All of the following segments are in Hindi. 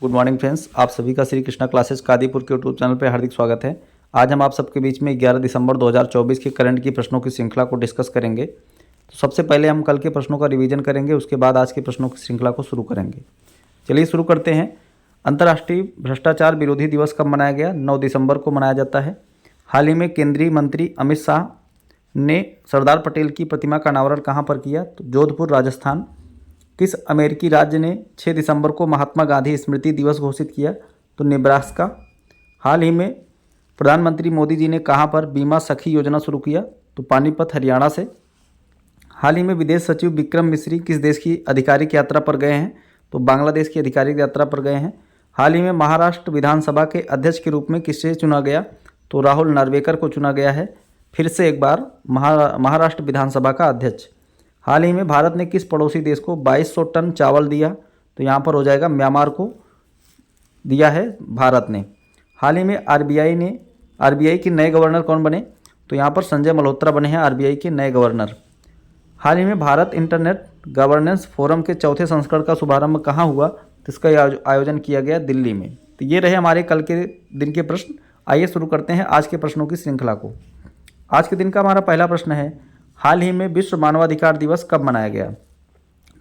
गुड मॉर्निंग फ्रेंड्स, आप सभी का श्री कृष्णा क्लासेस कादीपुर के यूट्यूब चैनल पर हार्दिक स्वागत है। आज हम आप सबके बीच में 11 दिसंबर 2024 के करंट की प्रश्नों की श्रृंखला को डिस्कस करेंगे। तो सबसे पहले हम कल के प्रश्नों का रिवीजन करेंगे, उसके बाद आज के प्रश्नों की श्रृंखला को शुरू करेंगे। चलिए शुरू करते हैं। अंतर्राष्ट्रीय भ्रष्टाचार विरोधी दिवस कब मनाया गया? 9 दिसंबर को मनाया जाता है। हाल ही में केंद्रीय मंत्री अमित शाह ने सरदार पटेल की प्रतिमा का अनावरण कहाँ पर किया? तो जोधपुर, राजस्थान। किस अमेरिकी राज्य ने 6 दिसंबर को महात्मा गांधी स्मृति दिवस घोषित किया? तो नेब्रास्का। हाल ही में प्रधानमंत्री मोदी जी ने कहां पर बीमा सखी योजना शुरू किया? तो पानीपत, हरियाणा से। हाल ही में विदेश सचिव विक्रम मिस्री किस देश की आधिकारिक यात्रा पर गए हैं? तो बांग्लादेश की आधिकारिक यात्रा पर गए हैं। हाल ही में महाराष्ट्र विधानसभा के अध्यक्ष के रूप में किसे चुना गया? तो राहुल नार्वेकर को चुना गया है फिर से एक बार महाराष्ट्र विधानसभा का अध्यक्ष। हाल ही में भारत ने किस पड़ोसी देश को 2200 टन चावल दिया? तो यहाँ पर हो जाएगा म्यांमार को दिया है भारत ने। हाल ही में आरबीआई के नए गवर्नर कौन बने? तो यहाँ पर संजय मल्होत्रा बने हैं आरबीआई के नए गवर्नर। हाल ही में भारत इंटरनेट गवर्नेंस फोरम के चौथे संस्करण का शुभारंभ कहाँ हुआ? तो इसका आयोजन किया गया दिल्ली में। तो ये रहे हमारे कल के दिन के प्रश्न। आइए शुरू करते हैं आज के प्रश्नों की श्रृंखला को। आज के दिन का हमारा पहला प्रश्न है, हाल ही में विश्व मानवाधिकार दिवस कब मनाया गया?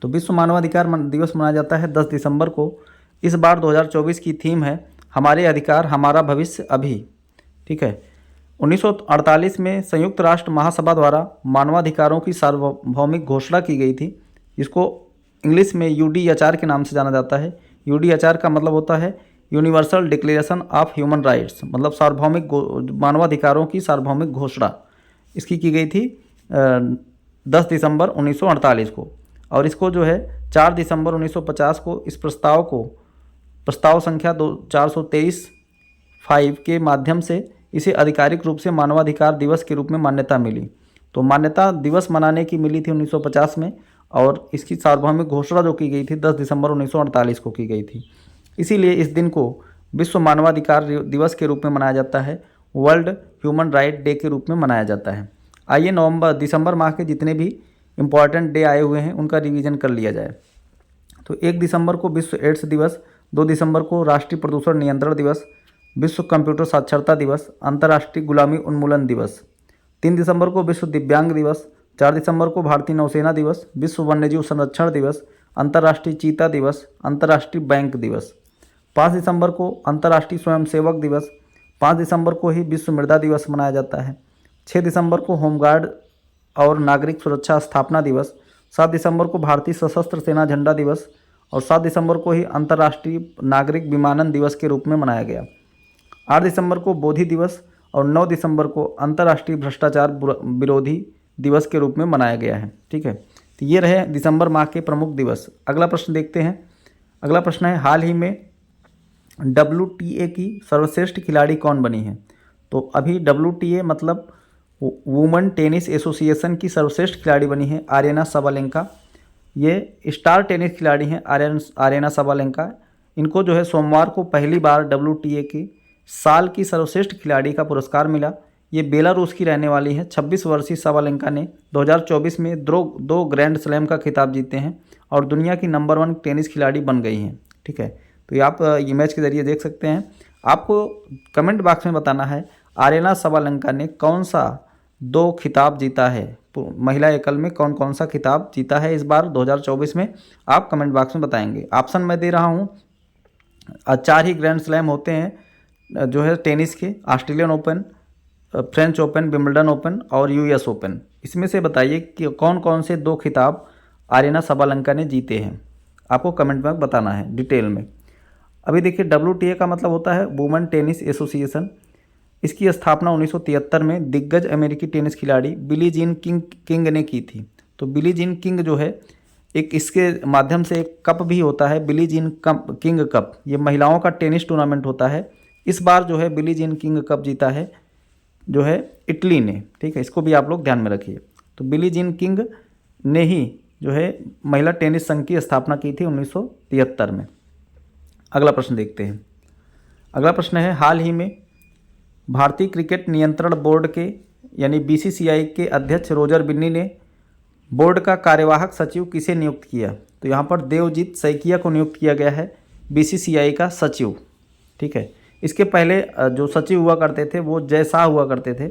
तो विश्व मानवाधिकार दिवस मनाया जाता है 10 दिसंबर को। इस बार 2024 की थीम है हमारे अधिकार हमारा भविष्य अभी। ठीक है। 1948 में संयुक्त राष्ट्र महासभा द्वारा मानवाधिकारों की सार्वभौमिक घोषणा की गई थी। इसको इंग्लिश में यूडीएचआर के नाम से जाना जाता है। यूडीएचआर का मतलब होता है universal declaration of human rights, मतलब सार्वभौमिक मानवाधिकारों की सार्वभौमिक घोषणा इसकी की गई थी 10 दिसंबर 1948 को। और इसको जो है 4 दिसंबर 1950 को इस प्रस्ताव संख्या 423-5 के माध्यम से इसे आधिकारिक रूप से मानवाधिकार दिवस के रूप में मान्यता मिली। तो मान्यता दिवस मनाने की मिली थी 1950 में, और इसकी सार्वभौमिक घोषणा जो की गई थी 10 दिसंबर 1948 को की गई थी। इसीलिए इस दिन को विश्व मानवाधिकार दिवस के रूप में मनाया जाता है, वर्ल्ड ह्यूमन राइट डे के रूप में मनाया जाता है। आइए दिसंबर माह के जितने भी इम्पॉर्टेंट डे आए हुए हैं उनका रिवीजन कर लिया जाए। तो 1 दिसंबर को विश्व एड्स दिवस, 2 दिसंबर को राष्ट्रीय प्रदूषण नियंत्रण दिवस, विश्व कंप्यूटर साक्षरता दिवस, अंतर्राष्ट्रीय गुलामी उन्मूलन दिवस। 3 दिसंबर को विश्व दिव्यांग दिवस, 4 दिसंबर को भारतीय नौसेना दिवस, विश्व वन्यजीव संरक्षण दिवस, अंतर्राष्ट्रीय चीता दिवस, अंतर्राष्ट्रीय बैंक दिवस। 5 दिसंबर को अंतर्राष्ट्रीय स्वयंसेवक दिवस, 5 दिसंबर को ही विश्व मृदा दिवस मनाया जाता है। 6 दिसंबर को होमगार्ड और नागरिक सुरक्षा स्थापना दिवस, 7 दिसंबर को भारतीय सशस्त्र सेना झंडा दिवस, और 7 दिसंबर को ही अंतर्राष्ट्रीय नागरिक विमानन दिवस के रूप में मनाया गया। 8 दिसंबर को बोधि दिवस और 9 दिसंबर को अंतर्राष्ट्रीय भ्रष्टाचार विरोधी दिवस के रूप में मनाया गया है। ठीक है। तो ये रहे दिसंबर माह के प्रमुख दिवस। अगला प्रश्न देखते हैं। अगला प्रश्न है, हाल ही में WTA की सर्वश्रेष्ठ खिलाड़ी कौन बनी है? तो अभी WTA मतलब वुमेन टेनिस एसोसिएशन की सर्वश्रेष्ठ खिलाड़ी बनी है आर्यना साबालेंका। ये स्टार टेनिस खिलाड़ी हैं आर्यना साबालेंका। इनको जो है सोमवार को पहली बार WTA की साल की सर्वश्रेष्ठ खिलाड़ी का पुरस्कार मिला। ये बेलारूस की रहने वाली हैं। 26 वर्षीय साबालेंका ने 2024 में दो ग्रैंड स्लैम का खिताब जीते हैं और दुनिया की नंबर 1 टेनिस खिलाड़ी बन गई हैं। ठीक है। तो ये आप इमेज के जरिए देख सकते हैं। आपको कमेंट बॉक्स में बताना है आर्यना साबालेंका ने कौन सा 2 खिताब जीता है, महिला एकल में कौन कौन सा खिताब जीता है इस बार 2024 में, आप कमेंट बॉक्स में बताएंगे। ऑप्शन मैं दे रहा हूँ। 4 ही ग्रैंड स्लैम होते हैं जो है टेनिस के, Australian open, French open, Wimbledon open और यूएस ओपन। इसमें से बताइए कि कौन कौन से 2 खिताब आर्यना साबालेंका ने जीते हैं, आपको कमेंट में बताना है डिटेल में। अभी देखिए WTA का मतलब होता है वुमेन टेनिस एसोसिएशन। इसकी स्थापना 1973 में दिग्गज अमेरिकी टेनिस खिलाड़ी बिली जीन किंग ने की थी। तो बिली जीन किंग जो है एक इसके माध्यम से एक कप भी होता है, बिली जीन किंग कप। ये महिलाओं का टेनिस टूर्नामेंट होता है। इस बार जो है बिली जीन किंग कप जीता है जो है इटली ने। ठीक है, इसको भी आप लोग ध्यान में रखिए। तो बिली जीन किंग ने ही जो है महिला टेनिस संघ की स्थापना की थी 1973 में। अगला प्रश्न देखते हैं। अगला प्रश्न है, हाल ही में भारतीय क्रिकेट नियंत्रण बोर्ड के यानी BCCI के अध्यक्ष रोजर बिन्नी ने बोर्ड का कार्यवाहक सचिव किसे नियुक्त किया? तो यहाँ पर देवजीत सैकिया को नियुक्त किया गया है। बीसीसीआई का सचिव। ठीक है, इसके पहले जो सचिव हुआ करते थे वो जय शाह हुआ करते थे,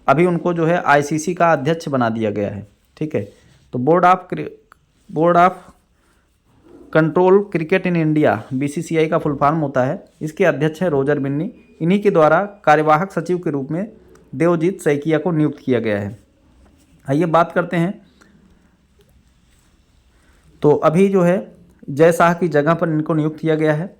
अभी उनको जो है आईसीसी का अध्यक्ष बना दिया गया है। ठीक है, तो board of control cricket in India BCCI का फुल फॉर्म होता है। इसके अध्यक्ष हैं रोजर बिन्नी। इन्हीं के द्वारा कार्यवाहक सचिव के रूप में देवजीत सैकिया को नियुक्त किया गया है। आइए बात करते हैं, तो अभी जो है जय शाह की जगह पर इनको नियुक्त किया गया है।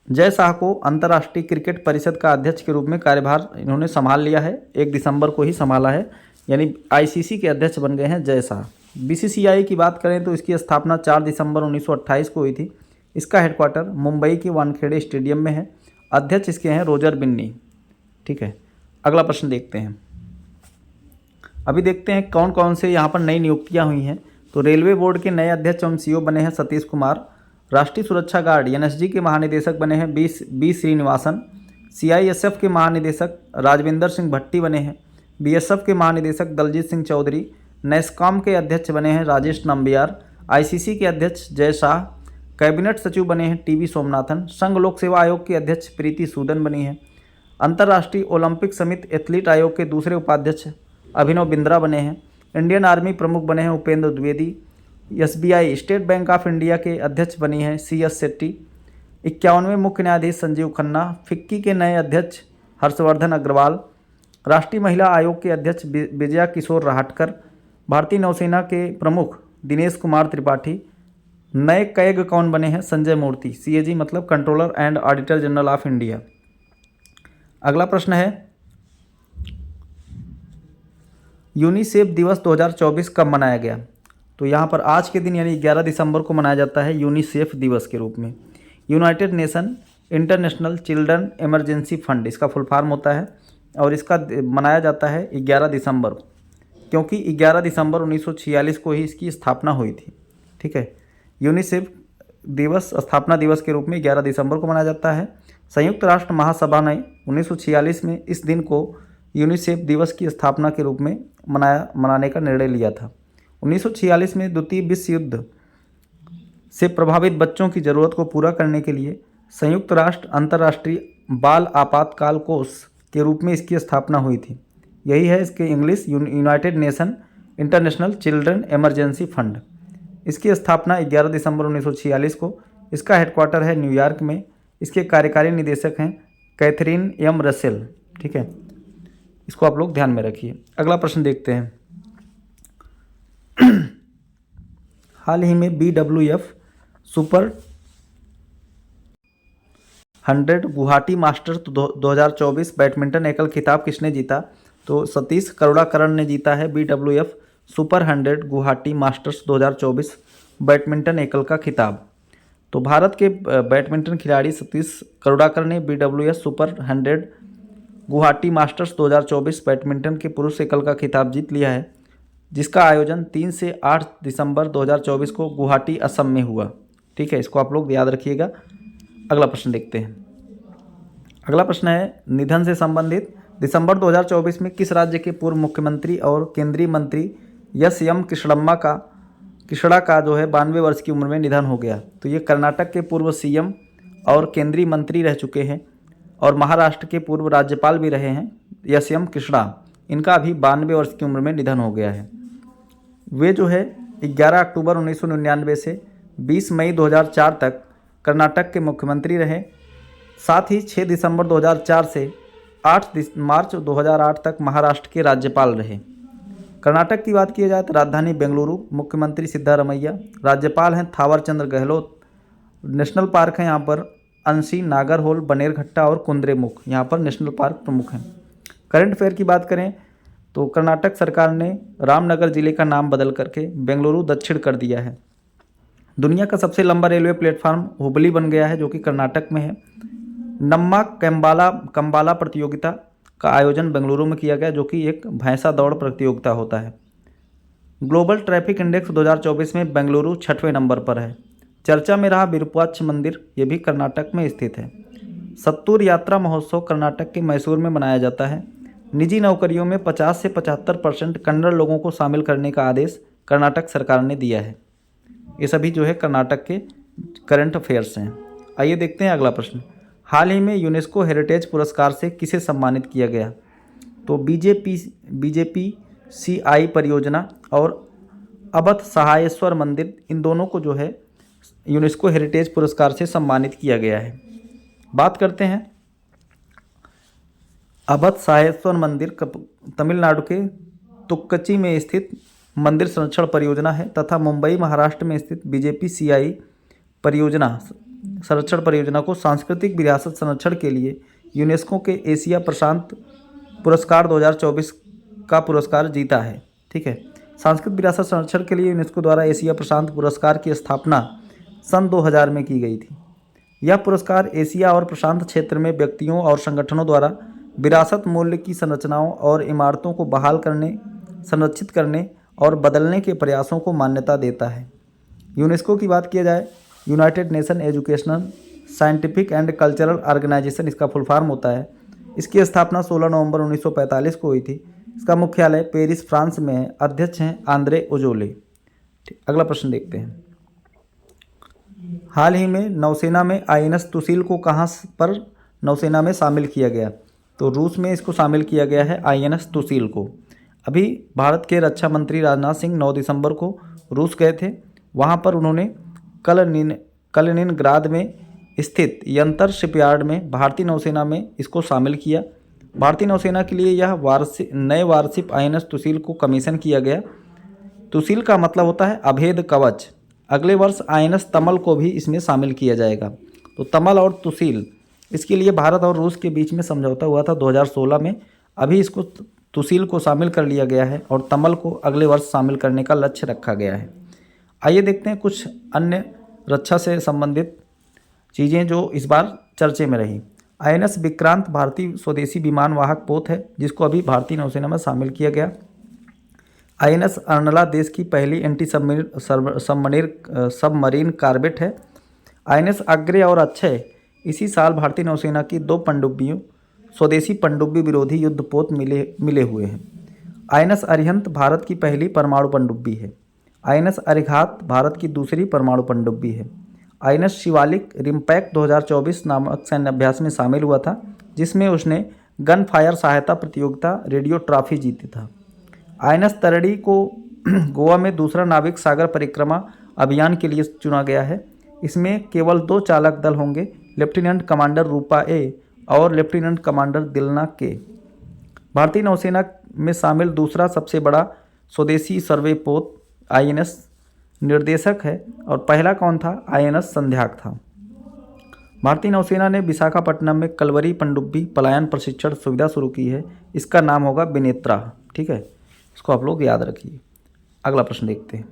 जय शाह को अंतर्राष्ट्रीय क्रिकेट परिषद का अध्यक्ष के रूप में कार्यभार इन्होंने संभाल लिया है, 1 दिसंबर को ही संभाला है, यानी आईसीसी के अध्यक्ष बन गए हैं जय शाह। बीसीसीआई की बात करें तो इसकी स्थापना 4 दिसंबर 1928 को हुई थी। इसका हेडक्वार्टर मुंबई के वानखेड़े स्टेडियम में है। अध्यक्ष इसके हैं रोजर बिन्नी। ठीक है, अगला प्रश्न देखते हैं। अभी देखते हैं कौन कौन से यहाँ पर नई नियुक्तियाँ हुई हैं। तो रेलवे बोर्ड के नए अध्यक्ष एवं सीईओ बने हैं सतीश कुमार। राष्ट्रीय सुरक्षा गार्ड एनएसजी के महानिदेशक बने हैं बी श्रीनिवासन। सीआईएसएफ के महानिदेशक राजविंदर सिंह भट्टी बने हैं। बीएसएफ के महानिदेशक दलजीत सिंह चौधरी। नेस्कॉम के अध्यक्ष बने हैं राजेश नंबियार। आईसीसी के अध्यक्ष जय शाह। कैबिनेट सचिव बने हैं टीवी सोमनाथन। संघ लोक सेवा आयोग के अध्यक्ष प्रीति सूदन बनी है। अंतर्राष्ट्रीय ओलंपिक समिति एथलीट आयोग के दूसरे उपाध्यक्ष अभिनव बिंद्रा बने हैं। इंडियन आर्मी प्रमुख बने हैं Upendra Dwivedi. SBI state bank of India के अध्यक्ष बनी हैं सीएस शेट्टी। 51वें मुख्य न्यायाधीश संजीव खन्ना। फिक्की के नए अध्यक्ष हर्षवर्धन अग्रवाल। राष्ट्रीय महिला आयोग के अध्यक्ष विजया किशोर राहटकर। भारतीय नौसेना के प्रमुख दिनेश कुमार त्रिपाठी। नए कैग कौन बने हैं? संजय मूर्ति। सीएजी मतलब controller and auditor general of India. अगला प्रश्न है, यूनिसेफ दिवस 2024 कब मनाया गया? तो यहाँ पर आज के दिन यानी 11 दिसंबर को मनाया जाता है यूनिसेफ दिवस के रूप में। United nation international children emergency fund इसका फुल फॉर्म होता है, और इसका मनाया जाता है 11 दिसंबर, क्योंकि 11 दिसंबर 1946 को ही इसकी स्थापना हुई थी। ठीक है, यूनिसेफ दिवस स्थापना दिवस के रूप में 11 दिसंबर को मनाया जाता है। संयुक्त राष्ट्र महासभा ने 1946 में इस दिन को यूनिसेफ दिवस की स्थापना के रूप में मनाने का निर्णय लिया था। 1946 में द्वितीय विश्व युद्ध से प्रभावित बच्चों की ज़रूरत को पूरा करने के लिए संयुक्त राष्ट्र अंतर्राष्ट्रीय बाल आपातकाल कोष के रूप में इसकी स्थापना हुई थी। यही है इसके English United nation international children emergency fund. इसकी स्थापना 11 दिसंबर 1946 को। इसका हेडक्वार्टर है न्यूयॉर्क में। इसके कार्यकारी निदेशक हैं कैथरीन एम रसेल। ठीक है, इसको आप लोग ध्यान में रखिए। अगला प्रश्न देखते हैं। हाल ही में BWF super 100 Guwahati masters 2024 badminton एकल खिताब किसने जीता? तो सतीश करुणाकरण ने जीता है BWF super 100 Guwahati masters 2024 badminton एकल का खिताब। तो भारत के बैडमिंटन खिलाड़ी सतीश करुणाकर ने BWF super 100 Guwahati masters 2024 badminton के पुरुष एकल का खिताब जीत लिया है, जिसका आयोजन 3 से 8 दिसंबर 2024 को गुवाहाटी असम में हुआ। ठीक है, इसको आप लोग याद रखिएगा। अगला प्रश्न देखते हैं। अगला प्रश्न है निधन से संबंधित। दिसंबर 2024 में किस राज्य के पूर्व मुख्यमंत्री और केंद्रीय मंत्री एस.एम. कृष्णा का जो है 92 वर्ष की उम्र में निधन हो गया? तो ये कर्नाटक के पूर्व सीएम और केंद्रीय मंत्री रह चुके हैं और महाराष्ट्र के पूर्व राज्यपाल भी रहे हैं एस.एम. कृष्णा। इनका अभी 92 वर्ष की उम्र में निधन हो गया है। वे जो है 11 अक्टूबर 1999 से 20 मई 2004 तक कर्नाटक के मुख्यमंत्री रहे। साथ ही 6 दिसंबर 2004 से 8 मार्च 2008 तक महाराष्ट्र के राज्यपाल रहे। कर्नाटक की बात की जाए तो राजधानी बेंगलुरु, मुख्यमंत्री सिद्धारमैया, राज्यपाल हैं थावरचंद्र गहलोत। नेशनल पार्क हैं यहाँ पर अंशी, नागरहोल, बनेरघट्टा और कुंद्रेमुख, यहाँ पर नेशनल पार्क प्रमुख हैं। करंट अफेयर की बात करें तो कर्नाटक सरकार ने रामनगर जिले का नाम बदल करके बेंगलुरु दक्षिण कर दिया है। दुनिया का सबसे लंबा रेलवे प्लेटफॉर्म हुबली बन गया है, जो कि कर्नाटक में है। नम्मा कंबाला प्रतियोगिता का आयोजन बेंगलुरु में किया गया, जो कि एक भैंसा दौड़ प्रतियोगिता होता है। ग्लोबल ट्रैफिक इंडेक्स 2024 में बेंगलुरु 6वें नंबर पर है। चर्चा में रहा विरूपाक्ष मंदिर, ये भी कर्नाटक में स्थित है। सत्तूर यात्रा महोत्सव कर्नाटक के मैसूर में मनाया जाता है। निजी नौकरियों में 50 से 75% कन्नड़ लोगों को शामिल करने का आदेश कर्नाटक सरकार ने दिया है। ये सभी जो है कर्नाटक के करंट अफेयर्स हैं। आइए देखते हैं अगला प्रश्न। हाल ही में यूनेस्को हेरिटेज पुरस्कार से किसे सम्मानित किया गया? तो BJPCI परियोजना और अवध सहायेश्वर मंदिर, इन दोनों को जो है यूनेस्को हेरिटेज पुरस्कार से सम्मानित किया गया है। बात करते हैं अवध सहायेश्वर मंदिर तमिलनाडु के तुक्कची में स्थित मंदिर संरक्षण परियोजना है तथा मुंबई महाराष्ट्र में स्थित BJPCI परियोजना संरक्षण परियोजना को सांस्कृतिक विरासत संरक्षण के लिए यूनेस्को के एशिया प्रशांत पुरस्कार 2024 का पुरस्कार जीता है। ठीक है, सांस्कृतिक विरासत संरक्षण के लिए यूनेस्को द्वारा एशिया प्रशांत पुरस्कार की स्थापना सन 2000 में की गई थी। यह पुरस्कार एशिया और प्रशांत क्षेत्र में व्यक्तियों और संगठनों द्वारा विरासत मूल्य की संरचनाओं और इमारतों को बहाल करने, संरक्षित करने और बदलने के प्रयासों को मान्यता देता है। यूनेस्को की बात किया जाए, United Nation Educational Scientific and Cultural Organization इसका फुल फॉर्म होता है। इसकी स्थापना 16 नवंबर 1945 को हुई थी। इसका मुख्यालय पेरिस, फ्रांस में है। अध्यक्ष हैं आंद्रे ओजोले। अगला प्रश्न देखते हैं। हाल ही में नौसेना में INS तुसील को कहाँ पर नौसेना में शामिल किया गया? तो रूस में इसको शामिल किया गया है INS तुसील को। अभी भारत के रक्षा मंत्री राजनाथ सिंह 9 दिसंबर को रूस गए थे। वहाँ पर उन्होंने कलिनिनग्राद में स्थित यंतर शिपयार्ड में भारतीय नौसेना में इसको शामिल किया। भारतीय नौसेना के लिए यह नए वारशिप INS तुसील को कमीशन किया गया। तुसील का मतलब होता है अभेद कवच। अगले वर्ष INS तमल को भी इसमें शामिल किया जाएगा। तो तमल और तुसील, इसके लिए भारत और रूस के बीच में समझौता हुआ था 2016 में। अभी इसको तुसील को शामिल कर लिया गया है और तमल को अगले वर्ष शामिल करने का लक्ष्य रखा गया है। आइए देखते हैं कुछ अन्य रक्षा से संबंधित चीज़ें जो इस बार चर्चे में रही। INS विक्रांत भारतीय स्वदेशी विमान वाहक पोत है जिसको अभी भारतीय नौसेना में शामिल किया गया। INS अर्नला देश की पहली एंटी सबमरीन कार्बेट है। INS अग्रे और अक्षय इसी साल भारतीय नौसेना की 2 पनडुब्बियों स्वदेशी पनडुब्बी विरोधी युद्धपोत मिले हुए हैं। INS अरिहंत भारत की पहली परमाणु पनडुब्बी है। INS अरिघात भारत की दूसरी परमाणु पनडुब्बी है। INS शिवालिक रिम्पैक्ट 2024 नामक सैन्य अभ्यास में शामिल हुआ था जिसमें उसने गन फायर सहायता प्रतियोगिता रेडियो ट्रॉफी जीती था। INS तरड़ी को गोवा में दूसरा नाविक सागर परिक्रमा अभियान के लिए चुना गया है। इसमें केवल 2 चालक दल होंगे, लेफ्टिनेंट कमांडर रूपा ए और लेफ्टिनेंट कमांडर दिलना के। भारतीय नौसेना में शामिल दूसरा सबसे बड़ा स्वदेशी सर्वे पोत INS निर्देशक है और पहला कौन था? INS संध्याक था। भारतीय नौसेना ने विशाखापट्टनम में कलवरी पनडुब्बी पलायन प्रशिक्षण सुविधा शुरू की है। इसका नाम होगा विनेत्रा। ठीक है, इसको आप लोग याद रखिए। अगला प्रश्न देखते हैं।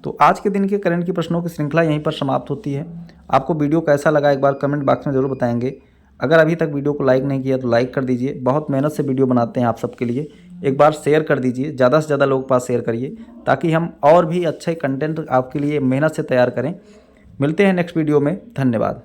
तो आज के दिन के करंट की प्रश्नों की श्रृंखला यहीं पर समाप्त होती है। आपको वीडियो कैसा लगा एक बार कमेंट बॉक्स में ज़रूर बताएंगे। अगर अभी तक वीडियो को लाइक नहीं किया तो लाइक कर दीजिए। बहुत मेहनत से वीडियो बनाते हैं आप सबके लिए। एक बार शेयर कर दीजिए, ज़्यादा से ज़्यादा लोगों के पास शेयर करिए ताकि हम और भी अच्छे कंटेंट आपके लिए मेहनत से तैयार करें। मिलते हैं नेक्स्ट वीडियो में। धन्यवाद।